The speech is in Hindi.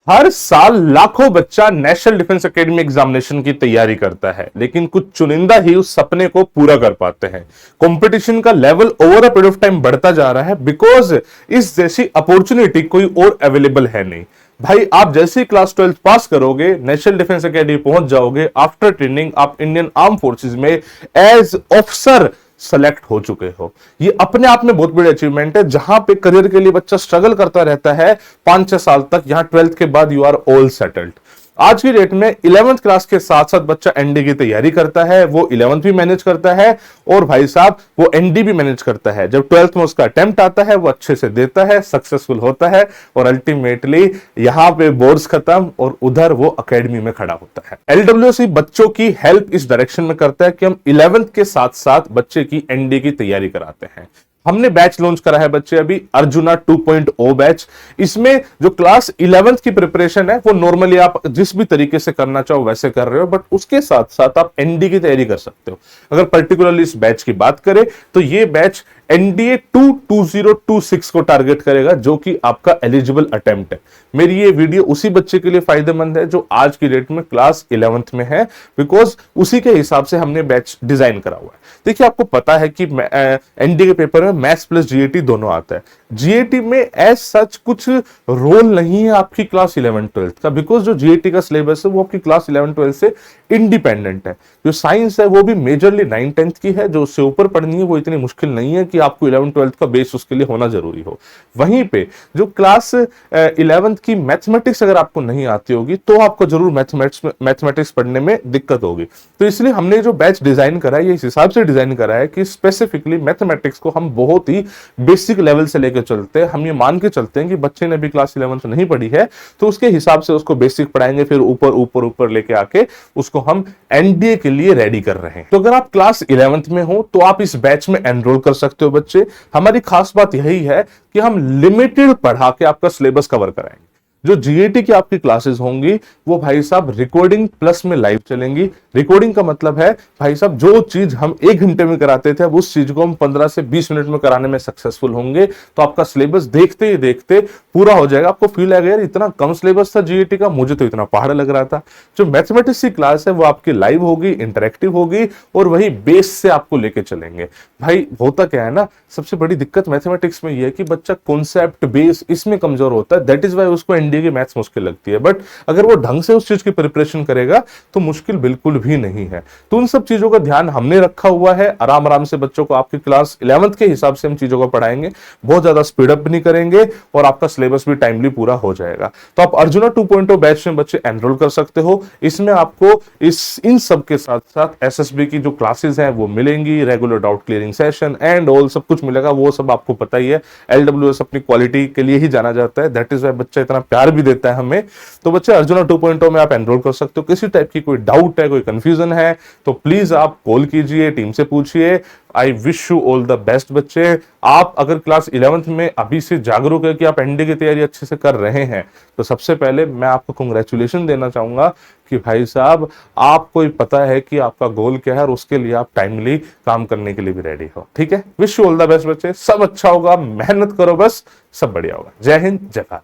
हर साल लाखों बच्चा नेशनल डिफेंस एकेडमी एग्जामिनेशन की तैयारी करता है, लेकिन कुछ चुनिंदा ही उस सपने को पूरा कर पाते हैं। कंपटीशन का level over a period of time बढ़ता जा रहा है बिकॉज इस जैसी अपॉर्चुनिटी कोई और अवेलेबल है नहीं। भाई आप जैसे ही क्लास 12 पास करोगे, नेशनल डिफेंस एकेडमी पहुंच जाओगे, आफ्टर ट्रेनिंग आप इंडियन आर्म फोर्सेज में एज ऑफिसर सेलेक्ट हो चुके हो। ये अपने आप में बहुत बड़ी अचीवमेंट है। जहां पे करियर के लिए बच्चा स्ट्रगल करता रहता है 5-6 साल तक, यहां 12th के बाद यू आर ऑल सेटल्ड। आज की डेट में 11th क्लास के साथ साथ बच्चा एनडी की तैयारी करता है, वो 11th भी मैनेज करता है और भाई साहब वो एनडी भी मैनेज करता है। जब 12th में उसका अटेम्प्ट आता है वो अच्छे से देता है, सक्सेसफुल होता है और अल्टीमेटली यहां पे बोर्ड्स खत्म और उधर वो एकेडमी में खड़ा होता है। एलडब्ल्यूसी बच्चों की हेल्प इस डायरेक्शन में करता है कि हम 11th के साथ साथ बच्चे की एनडी की तैयारी कराते हैं। हमने बैच लॉन्च करा है बच्चे अभी, अर्जुना 2.0 बैच। इसमें जो क्लास 11th की प्रिपरेशन है वो नॉर्मली आप जिस भी तरीके से करना चाहो वैसे कर रहे हो, बट उसके साथ साथ आप एनडी की तैयारी कर सकते हो। अगर पर्टिकुलरली इस बैच की बात करें तो ये बैच एनडीए 2026 को टारगेट करेगा, जो कि आपका एलिजिबल अटेम्प्ट है। मेरी ये वीडियो उसी बच्चे के लिए फायदेमंद है जो आज की डेट में क्लास 11th में है, बिकॉज उसी के हिसाब से हमने बैच डिजाइन करा हुआ है। देखिए आपको पता है कि एनडीए के पेपर में मैथ्स प्लस जीएटी दोनों आता है। जीएटी में एज सच कुछ रोल नहीं है आपकी क्लास 11-12 का, बिकॉज जो जीएटी का सिलेबस है वो आपकी क्लास 11-12 से इंडिपेंडेंट है। जो साइंस है वो भी मेजरली 9-10 की है, जो उससे ऊपर पढ़नी है वो इतनी मुश्किल नहीं है कि आपको 11-12 का बेस उसके लिए होना जरूरी हो। वहीं पे जो क्लास 11th की मैथमेटिक्स अगर आपको नहीं आती होगी तो आपको जरूर मैथमेटिक्स पढ़ने में दिक्कत होगी। तो इसलिए हमने जो बैच डिजाइन करा है ये इस हिसाब से डिजाइन करा है कि स्पेसिफिकली मैथमेटिक्स को हम बहुत ही बेसिक लेवल से लेकर चलते हैं। हम ये मान के चलते हैं कि बच्चे ने भी क्लास 11th नहीं पढ़ी है तो उसके हिसाब से उसको बेसिक पढ़ाएंगे, फिर ऊपर ऊपर ऊपर लेके आके उसको हम एनडीए के लिए रेडी कर रहे हैं। तो अगर आप क्लास 11th में हो तो आप इस बैच में एनरोल कर सकते हो बच्चे। हमारी खास बात यही है कि हम लिमिटेड पढ़ा के आपका सिलेबस कवर कराएंगे। जो जीएटी की आपकी क्लासेस होंगी वो भाई साहब रिकॉर्डिंग प्लस में लाइव चलेंगी। रिकॉर्डिंग का मतलब है भाई साहब जो चीज हम 1 घंटे में कराते थे अब उस चीज को हम 15 से 20 मिनट में कराने में सक्सेसफुल होंगे। तो आपका सिलेबस देखते ही देखते पूरा हो जाएगा। आपको फील आएगा यार इतना कम सिलेबस था जीएटी का, मुझे तो इतना पहाड़ लग रहा था। जो मैथमेटिक्स की क्लास है वो आपकी लाइव होगी, इंटरेक्टिव होगी और वही बेस से आपको लेके चलेंगे। भाई होता क्या है ना, सबसे बड़ी दिक्कत मैथमेटिक्स में ये है कि बच्चा कॉन्सेप्ट बेस इसमें कमजोर होता है। दैट इज वाई उसको एनडीए की मैथ्स मुश्किल लगती है। बट अगर वो ढंग से उस चीज की प्रिपरेशन करेगा तो मुश्किल बिल्कुल भी नहीं है। तो उन सब चीजों का ध्यान हमने रखा हुआ है। आराम आराम से बच्चों को आपकी क्लास 11th के हिसाब से हम चीजों को पढ़ाएंगे, बहुत ज्यादा स्पीड अप नहीं करेंगे और आपका सिलेबस भी टाइमली पूरा हो जाएगा। तो आप अर्जुना 2.0 बैच में बच्चे एनरोल कर सकते हो। इसमें आपको इन सब के साथ साथ एसएसबी की जो क्लासेस हैं वो मिलेंगी, regular doubt clearing session and all सब कुछ मिलेगा। वो सब आपको पता ही है, एलडब्ल्यूएस अपनी क्वालिटी के लिए ही जाना जाता है। दैट इज वाई बच्चा इतना प्यार भी देता है हमें। तो बच्चे अर्जुना 2.0 में आप एनरोल कर सकते हो। किसी टाइप की कोई डाउट है, कोई कंफ्यूजन है तो प्लीज आप कॉल कीजिए, टीम से पूछिए। I wish you all the best बच्चे। आप अगर क्लास 11th में अभी से जागरूक है कि आप एनडी की तैयारी अच्छे से कर रहे हैं तो सबसे पहले मैं आपको कांग्रेचुलेशन देना चाहूंगा कि भाई साहब आपको पता है कि आपका गोल क्या है और उसके लिए आप टाइमली काम करने के लिए भी रेडी हो। ठीक है, wish you all the best बच्चे। सब अच्छा होगा, मेहनत करो, बस सब बढ़िया होगा। जय हिंद, जय भारत।